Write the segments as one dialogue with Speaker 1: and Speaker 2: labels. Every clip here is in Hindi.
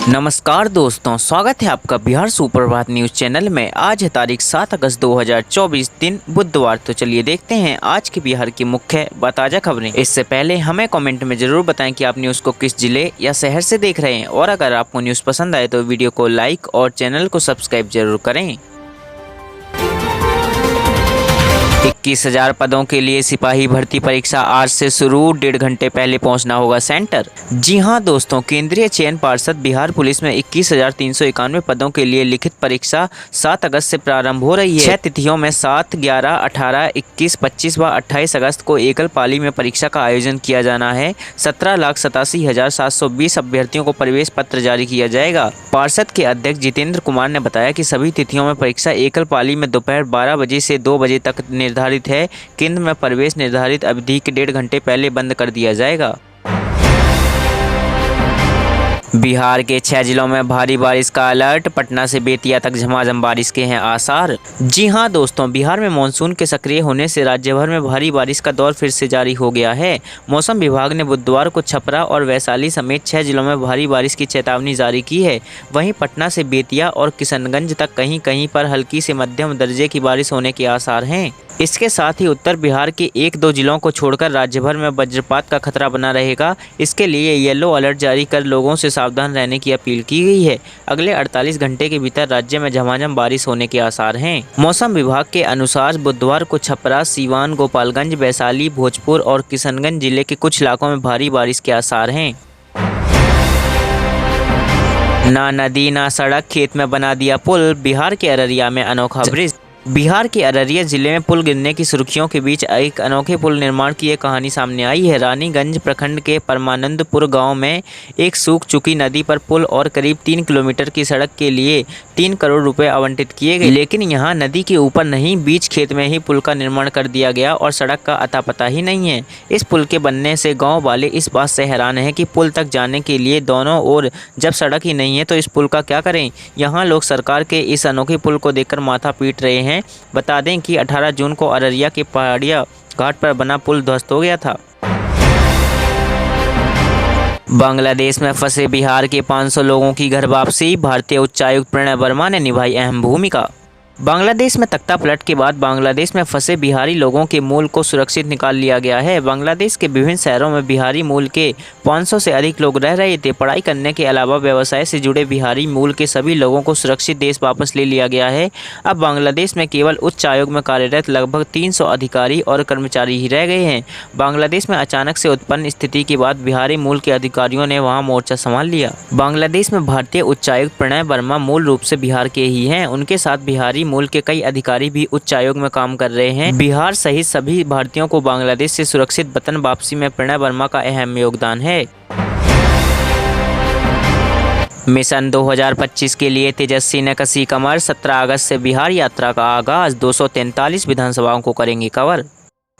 Speaker 1: नमस्कार दोस्तों, स्वागत है आपका बिहार सुप्रभात न्यूज़ चैनल में। आज है तारीख 7 अगस्त 2024 दिन बुधवार। तो चलिए देखते हैं आज के बिहार की मुख्य व ताज़ा खबरें। इससे पहले हमें कमेंट में जरूर बताएं कि आप न्यूज़ को किस जिले या शहर से देख रहे हैं, और अगर आपको न्यूज़ पसंद आए तो वीडियो को लाइक और चैनल को सब्सक्राइब जरूर करें। 21,000 पदों के लिए सिपाही भर्ती परीक्षा आज से शुरू, 1.5 घंटे पहले पहुंचना होगा सेंटर। जी हां दोस्तों, केंद्रीय चयन पार्षद बिहार पुलिस में 21,391 पदों के लिए लिखित परीक्षा 7 अगस्त से प्रारंभ हो रही है। 6 तिथियों में 7, 11, 18, 21, 25 व 28 अगस्त को एकल पाली में परीक्षा का आयोजन किया जाना है। 17,87,720 अभ्यर्थियों को प्रवेश पत्र जारी किया जाएगा। पार्षद के अध्यक्ष जितेंद्र कुमार ने बताया कि सभी तिथियों में परीक्षा एकल पाली में दोपहर 12 बजे से 2 बजे तक निर्धारित है। केंद्र में प्रवेश निर्धारित अवधि के 1.5 घंटे पहले बंद कर दिया जाएगा। बिहार के 6 जिलों में भारी बारिश का अलर्ट, पटना से बेतिया तक झमाझम बारिश के हैं आसार। जी हां दोस्तों, बिहार में मानसून के सक्रिय होने से राज्य भर में भारी बारिश का दौर फिर से जारी हो गया है। मौसम विभाग ने बुधवार को छपरा और वैशाली समेत 6 जिलों में भारी बारिश की चेतावनी जारी की है। वहीं पटना से बेतिया और किशनगंज तक कहीं कहीं पर हल्की से मध्यम दर्जे की बारिश होने के आसार हैं। इसके साथ ही उत्तर बिहार के 1-2 जिलों को छोड़कर राज्य भर में वज्रपात का खतरा बना रहेगा। इसके लिए येलो अलर्ट जारी कर लोगों से सावधान रहने की अपील की गई है। अगले 48 घंटे के भीतर राज्य में झमाझम बारिश होने के आसार हैं। मौसम विभाग के अनुसार बुधवार को छपरा, सीवान, गोपालगंज, वैशाली, भोजपुर और किशनगंज जिले के कुछ इलाकों में भारी बारिश के आसार हैं। ना नदी ना सड़क, खेत में बना दिया पुल, बिहार के अररिया में अनोखा ब्रिज। बिहार के अररिया जिले में पुल गिरने की सुर्खियों के बीच एक अनोखे पुल निर्माण की एक कहानी सामने आई है। रानीगंज प्रखंड के परमानंदपुर गांव में एक सूख चुकी नदी पर पुल और करीब 3 किलोमीटर की सड़क के लिए 3 करोड़ रुपए आवंटित किए गए, लेकिन यहां नदी के ऊपर नहीं, बीच खेत में ही पुल का निर्माण कर दिया गया और सड़क का अता पता ही नहीं है। इस पुल के बनने से गाँव वाले इस बात से हैरान है कि पुल तक जाने के लिए दोनों ओर जब सड़क ही नहीं है तो इस पुल का क्या करें। यहाँ लोग सरकार के इस अनोखे पुल को देखकर माथा पीट रहे हैं। बता दें कि 18 जून को अररिया के पहाड़िया घाट पर बना पुल ध्वस्त हो गया था। बांग्लादेश में फंसे बिहार के 500 लोगों की घर वापसी, भारतीय उच्चायुक्त प्रणय वर्मा ने निभाई अहम भूमिका। बांग्लादेश में तख्ता पलट के बाद बांग्लादेश में फंसे बिहारी लोगों के मूल को सुरक्षित निकाल लिया गया है। बांग्लादेश के विभिन्न शहरों में बिहारी मूल के 500 से अधिक लोग रह रहे थे। पढ़ाई करने के अलावा व्यवसाय से जुड़े बिहारी मूल के सभी लोगों को सुरक्षित देश वापस ले लिया गया है। अब बांग्लादेश में केवल उच्च आयोग में कार्यरत लगभग 300 अधिकारी और कर्मचारी ही रह गए हैं। बांग्लादेश में अचानक से उत्पन्न स्थिति के बाद बिहारी मूल के अधिकारियों ने वहाँ मोर्चा संभाल लिया। बांग्लादेश में भारतीय उच्चायुक्त प्रणय वर्मा मूल रूप से बिहार के ही हैं। उनके साथ बिहारी मूल के कई अधिकारी भी उच्च आयोग में काम कर रहे हैं। बिहार सहित सभी भारतीयों को बांग्लादेश से सुरक्षित वतन वापसी में प्रणय वर्मा का अहम योगदान है। मिशन 2025 के लिए तेजस्वी ने कसी कमर, 17 अगस्त से बिहार यात्रा का आगाज, 243 विधानसभाओं को करेंगे कवर।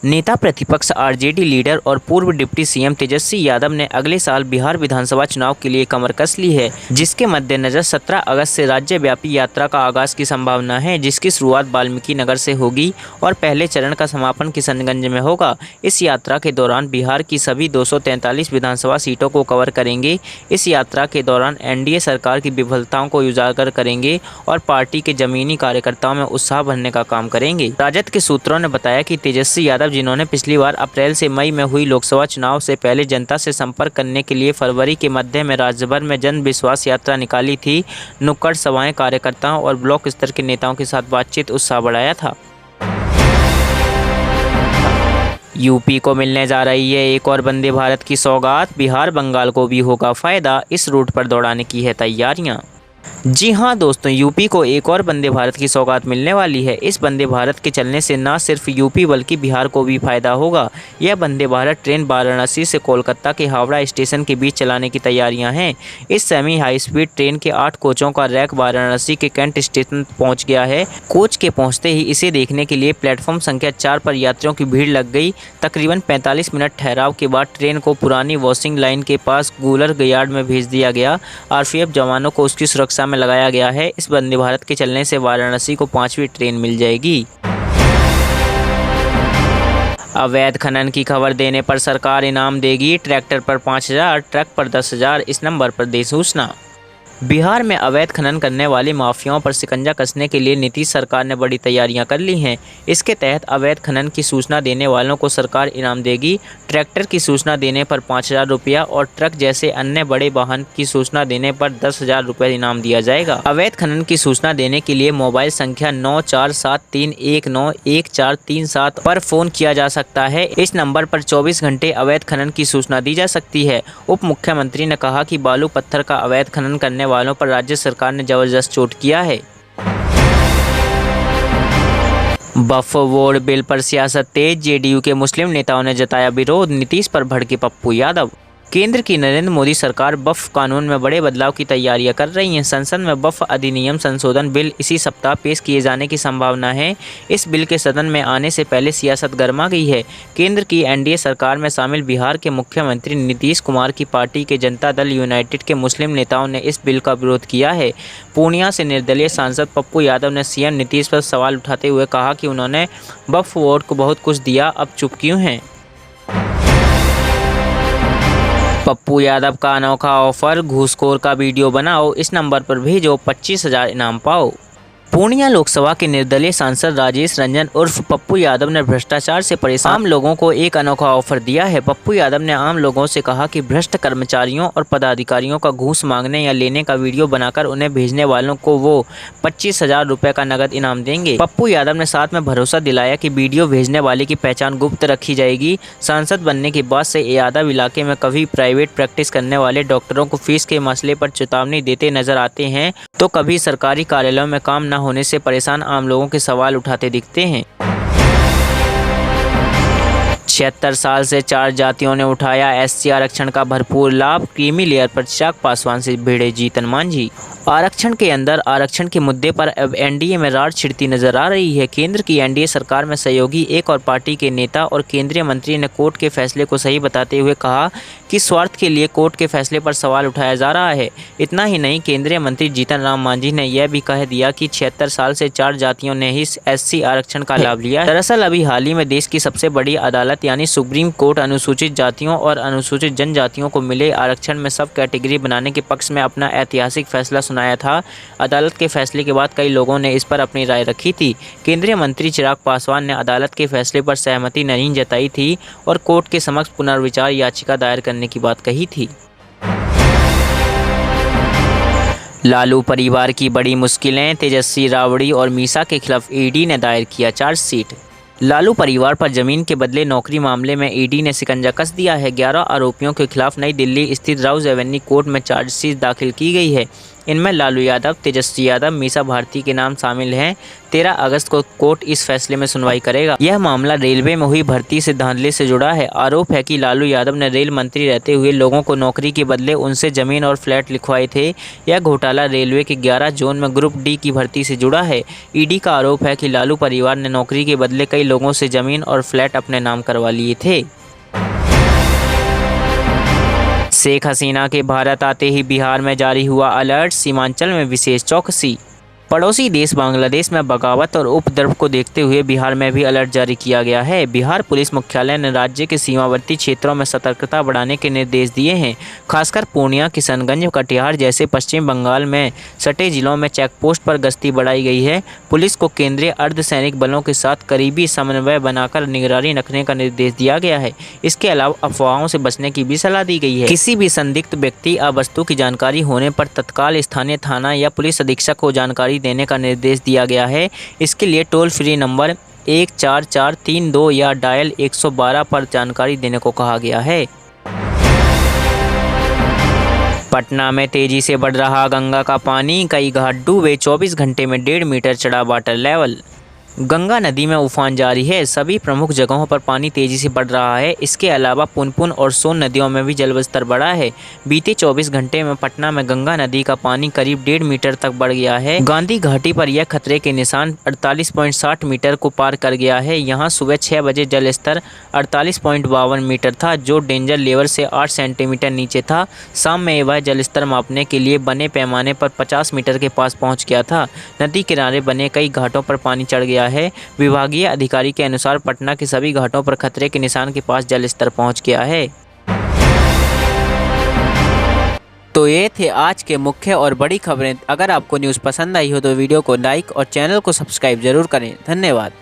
Speaker 1: नेता प्रतिपक्ष आरजेडी लीडर और पूर्व डिप्टी सीएम तेजस्वी यादव ने अगले साल बिहार विधानसभा चुनाव के लिए कमर कस ली है, जिसके मद्देनजर 17 अगस्त से राज्यव्यापी यात्रा का आगाज की संभावना है, जिसकी शुरुआत वाल्मीकि नगर से होगी और पहले चरण का समापन किशनगंज में होगा। इस यात्रा के दौरान बिहार की सभी 243 विधानसभा सीटों को कवर करेंगे। इस यात्रा के दौरान एनडीए सरकार की विफलताओं को उजागर करेंगे और पार्टी के जमीनी कार्यकर्ताओं में उत्साह भरने का काम करेंगे। राजद के सूत्रों ने बताया कि तेजस्वी यादव, जिन्होंने पिछली बार अप्रैल से मई में हुई लोकसभा चुनाव से पहले जनता से संपर्क करने के लिए फरवरी के मध्य में राज्य भर में जन विश्वास यात्रा निकाली थी, नुक्कड़ सभाएं, कार्यकर्ताओं और ब्लॉक स्तर के नेताओं के साथ बातचीत, उत्साह बढ़ाया था। यूपी को मिलने जा रही है एक और वंदे भारत की सौगात, बिहार बंगाल को भी होगा फायदा, इस रूट पर दौड़ाने की है तैयारियां। जी हां दोस्तों, यूपी को एक और वंदे भारत की सौगात मिलने वाली है। इस वंदे भारत के चलने से न सिर्फ यूपी बल्कि बिहार को भी फायदा होगा। यह वंदे भारत ट्रेन वाराणसी से कोलकाता के हावड़ा स्टेशन के बीच चलाने की तैयारियां हैं। इस सेमी हाई स्पीड ट्रेन के 8 कोचों का रैक वाराणसी के कैंट स्टेशन पहुंच गया है। कोच के पहुंचते ही इसे देखने के लिए प्लेटफॉर्म संख्या 4 पर यात्रियों की भीड़ लग गई। तकरीबन 45 मिनट ठहराव के बाद ट्रेन को पुरानी वॉशिंग लाइन के पास गूलर यार्ड में भेज दिया गया। आरपीएफ जवानों को उसकी सुरक्षा में लगाया गया है। इस वंदे भारत के चलने से वाराणसी को 5वीं ट्रेन मिल जाएगी। अवैध खनन की खबर देने पर सरकार इनाम देगी, ट्रैक्टर पर 5,000, ट्रक पर 10,000, इस नंबर पर दे सूचना। बिहार में अवैध खनन करने वाली माफियाओं पर शिकंजा कसने के लिए नीतीश सरकार ने बड़ी तैयारियां कर ली हैं। इसके तहत अवैध खनन की सूचना देने वालों को सरकार इनाम देगी। ट्रैक्टर की सूचना देने पर 5,000 रुपया और ट्रक जैसे अन्य बड़े वाहन की सूचना देने पर 10,000 रुपये इनाम दिया जाएगा। अवैध खनन की सूचना देने के लिए मोबाइल संख्या 9473191437 पर फोन किया जा सकता है। इस नंबर पर 24 घंटे अवैध खनन की सूचना दी जा सकती है। उप मुख्यमंत्री ने कहा कि बालू पत्थर का अवैध खनन करने वालों पर राज्य सरकार ने जबरदस्त चोट किया है। वक्फ बोर्ड बिल पर सियासत तेज, जेडीयू के मुस्लिम नेताओं ने जताया विरोध, नीतीश पर भड़के पप्पू यादव। केंद्र की नरेंद्र मोदी सरकार वक्फ कानून में बड़े बदलाव की तैयारियां कर रही है। संसद में वक्फ अधिनियम संशोधन बिल इसी सप्ताह पेश किए जाने की संभावना है। इस बिल के सदन में आने से पहले सियासत गर्मा गई है। केंद्र की एनडीए सरकार में शामिल बिहार के मुख्यमंत्री नीतीश कुमार की पार्टी के जनता दल यूनाइटेड के मुस्लिम नेताओं ने इस बिल का विरोध किया है। पूर्णिया से निर्दलीय सांसद पप्पू यादव ने सीएम नीतीश पर सवाल उठाते हुए कहा कि उन्होंने वक्फ बोर्ड को बहुत कुछ दिया, अब चुप क्यों हैं। पप्पू यादव का अनोखा ऑफर, घूसखोर का वीडियो बनाओ, इस नंबर पर भेजो, 25,000 इनाम पाओ। पूर्णिया लोकसभा के निर्दलीय सांसद राजेश रंजन उर्फ पप्पू यादव ने भ्रष्टाचार से परेशान आम लोगों को एक अनोखा ऑफर दिया है। पप्पू यादव ने आम लोगों से कहा कि भ्रष्ट कर्मचारियों और पदाधिकारियों का घूस मांगने या लेने का वीडियो बनाकर उन्हें भेजने वालों को वो 25,000 रुपये का नगद इनाम देंगे। पप्पू यादव ने साथ में भरोसा दिलाया कि वीडियो भेजने वाले की पहचान गुप्त रखी जाएगी। सांसद बनने के बाद से यादव इलाके में कभी प्राइवेट प्रैक्टिस करने वाले डॉक्टरों को फीस के मसले पर चेतावनी देते नजर आते हैं, तो कभी सरकारी कार्यालयों में काम न होने से परेशान आम लोगों के सवाल उठाते दिखते हैं। 76 साल से 4 जातियों ने उठाया एससी आरक्षण का भरपूर लाभ, क्रीमी लेयर पर चिराग पासवान से भिड़े जीतन मांझी। आरक्षण के अंदर आरक्षण के मुद्दे पर अब एनडीए में रार छिड़ती नजर आ रही है। केंद्र की एनडीए सरकार में सहयोगी एक और पार्टी के नेता और केंद्रीय मंत्री ने कोर्ट के फैसले को सही बताते हुए कहा कि स्वार्थ के लिए कोर्ट के फैसले पर सवाल उठाया जा रहा है। इतना ही नहीं, केंद्रीय मंत्री जीतन राम मांझी ने यह भी कह दिया कि 76 साल से 4 जातियों ने ही एससी आरक्षण का लाभ लिया। दरअसल अभी हाल ही में देश की सबसे बड़ी अदालत यानी सुप्रीम कोर्ट अनुसूचित जातियों और अनुसूचित जनजातियों को मिले आरक्षण में सब कैटेगरी बनाने के पक्ष में अपना ऐतिहासिक फैसला सुनाया था। अदालत के फैसले के बाद कई लोगों ने इस पर अपनी राय रखी थी। केंद्रीय मंत्री चिराग पासवान ने अदालत के फैसले पर सहमति नहीं जताई थी और कोर्ट के समक्ष पुनर्विचार याचिका दायर करने की बात कही थी। लालू परिवार की बड़ी मुश्किलें, तेजस्वी राबड़ी और मीसा के खिलाफ ईडी ने दायर किया चार्जशीट। लालू परिवार पर जमीन के बदले नौकरी मामले में ईडी ने शिकंजा कस दिया है। 11 आरोपियों के खिलाफ नई दिल्ली स्थित राउज एवेन्यू कोर्ट में चार्जशीट दाखिल की गई है। इनमें लालू यादव, तेजस्वी यादव, मीसा भारती के नाम शामिल हैं। 13 अगस्त को कोर्ट इस फैसले में सुनवाई करेगा। यह मामला रेलवे में हुई भर्ती से धांधली से जुड़ा है। आरोप है कि लालू यादव ने रेल मंत्री रहते हुए लोगों को नौकरी के बदले उनसे जमीन और फ्लैट लिखवाए थे। यह घोटाला रेलवे के 11 जोन में ग्रुप डी की भर्ती से जुड़ा है। ईडी का आरोप है कि लालू परिवार ने नौकरी के बदले कई लोगों से जमीन और फ्लैट अपने नाम करवा लिए थे। शेख हसीना के भारत आते ही बिहार में जारी हुआ अलर्ट, सीमांचल में विशेष चौकसी। पड़ोसी देश बांग्लादेश में बगावत और उपद्रव को देखते हुए बिहार में भी अलर्ट जारी किया गया है। बिहार पुलिस मुख्यालय ने राज्य के सीमावर्ती क्षेत्रों में सतर्कता बढ़ाने के निर्देश दिए हैं। खासकर पूर्णिया, किशनगंज, कटिहार जैसे पश्चिम बंगाल में सटे जिलों में चेकपोस्ट पर गश्ती बढ़ाई गई है। पुलिस को केंद्रीय अर्धसैनिक बलों के साथ करीबी समन्वय बनाकर निगरानी रखने का निर्देश दिया गया है। इसके अलावा अफवाहों से बचने की भी सलाह दी गई है। किसी भी संदिग्ध व्यक्ति या वस्तु की जानकारी होने पर तत्काल स्थानीय थाना या पुलिस अधीक्षक को जानकारी देने का निर्देश दिया गया है। इसके लिए टोल फ्री नंबर 14432 या डायल 112 पर जानकारी देने को कहा गया है। पटना में तेजी से बढ़ रहा गंगा का पानी, कई घाट डूबे, 24 घंटे में 1.5 मीटर चढ़ा वाटर लेवल। गंगा नदी में उफान जारी है। सभी प्रमुख जगहों पर पानी तेजी से बढ़ रहा है। इसके अलावा पुनपुन और सोन नदियों में भी जलस्तर बढ़ा है। बीते 24 घंटे में पटना में गंगा नदी का पानी करीब 1.5 मीटर तक बढ़ गया है। गांधी घाटी पर यह खतरे के निशान 48.60 मीटर को पार कर गया है। यहां सुबह 6 बजे जलस्तर 48.52 मीटर था, जो डेंजर लेवल से 8 सेंटीमीटर नीचे था। शाम में वह जलस्तर मापने के लिए बने पैमाने पर 50 मीटर के पास पहुँच गया था। नदी किनारे बने कई घाटों पर पानी चढ़ गया है। विभागीय अधिकारी के अनुसार पटना के सभी घाटों पर खतरे के निशान के पास जलस्तर पहुंच गया है। तो ये थे आज के मुख्य और बड़ी खबरें। अगर आपको न्यूज़ पसंद आई हो तो वीडियो को लाइक और चैनल को सब्सक्राइब जरूर करें। धन्यवाद।